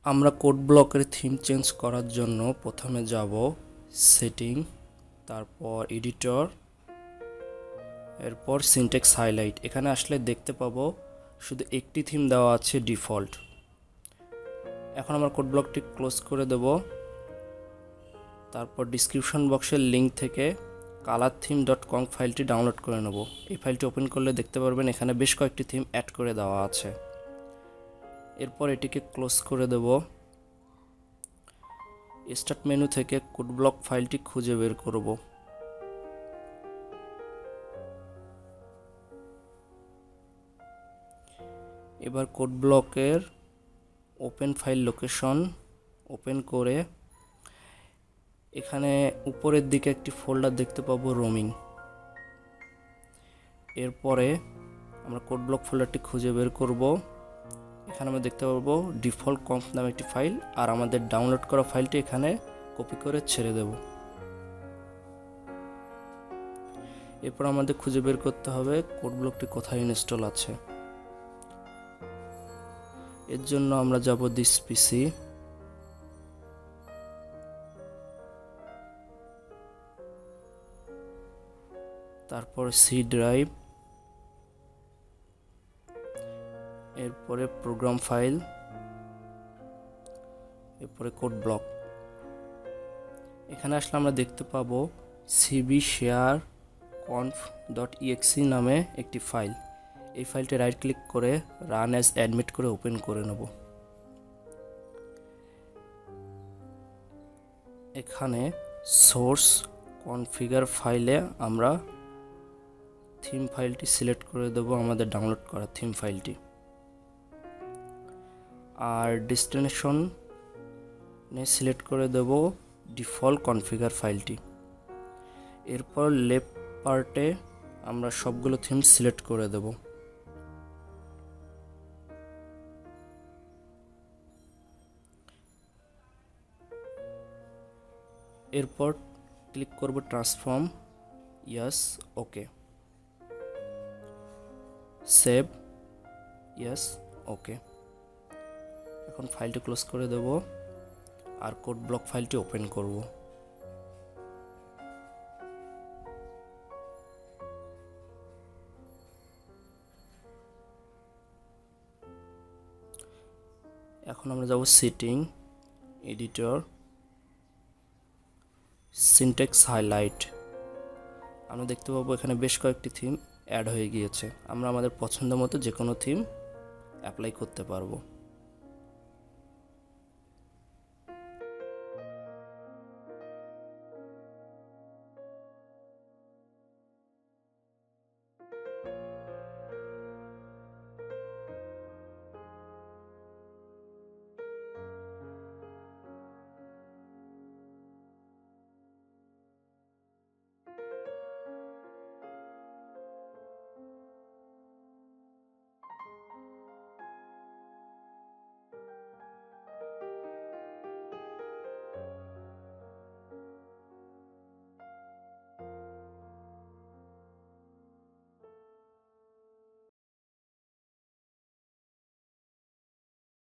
আমরা কোড ব্লকের theme change করার জন্য প্রথমে যাব সেটিং, তারপর এডিটর, এরপর সিনট্যাক্স হাইলাইট। এখানে আসলে দেখতে পাবো শুধু একটি থিম দেওয়া আছে ডিফল্ট। এখন আমরা কোড ব্লকটি ক্লোজ করে দেব। তারপর ডিসক্রিপশন বক্সের লিঙ্ক থেকে colortheme.conf ফাইলটি ডাউনলোড করে নেব। এই ফাইলটি ওপেন করলে দেখতে পারবেন এখানে বেশ কয়েকটি থিম অ্যাড করে দেওয়া আছে। এরপর এটিকে ক্লোজ করে দেব। স্টার্ট মেনু থেকে কোড ব্লক ফাইলটি খুঁজে বের করব। এবার কোড ব্লকের ওপেন ফাইল লোকেশন ওপেন করে এখানে উপরের দিকে একটি ফোল্ডার দেখতে পাবো রোমিং। এরপরে আমরা কোড ব্লক ফোল্ডারটি খুঁজে বের করব। এখানে আমরা দেখতে পাবো ডিফল্ট কম্প নামে একটি ফাইল, আর আমাদের ডাউনলোড করা ফাইলটি এখানে কপি করে ছেড়ে দেব। এরপর আমাদের খুঁজে বের করতে হবে কোড ব্লকটি কোথায় ইনস্টল আছে। এর জন্য আমরা যাব দিস পিসি, তারপর সি ড্রাইভ, এরপরে প্রোগ্রাম ফাইল, এরপরে কোড ব্লক। এখানে আসলে আমরা দেখতে পাবো cbshare.conf.exe নামে একটি ফাইল। এই ফাইলটি রাইট ক্লিক করে রান অ্যাজ অ্যাডমিট করে ওপেন করে নেব। এখানে সোর্স কনফিগার ফাইলে আমরা থিম ফাইলটি সিলেক্ট করে দেব, আমাদের ডাউনলোড করা থিম ফাইলটি। আর ডেস্টিনেশনে সিলেক্ট করে দেব ডিফল্ট কনফিগার ফাইলটি। এরপর লেফট পার্টে আমরা সবগুলো থিম সিলেক্ট করে দেব। এরপর ক্লিক করব ট্রান্সফর্ম, ইয়েস, ওকে, সেভ, ইয়েস, ওকে। এখন ফাইলটি ক্লোজ করে দেব আর কোড ব্লক ফাইলটি ওপেন করব। এখন আমরা যাব সেটিং, এডিটর, সিনট্যাক্স হাইলাইট। আমরা দেখতে পাবো এখানে বেশ কয়েকটি থিম অ্যাড হয়ে গিয়েছে। আমরা আমাদের পছন্দ মতো যে কোনো থিম অ্যাপ্লাই করতে পারবো।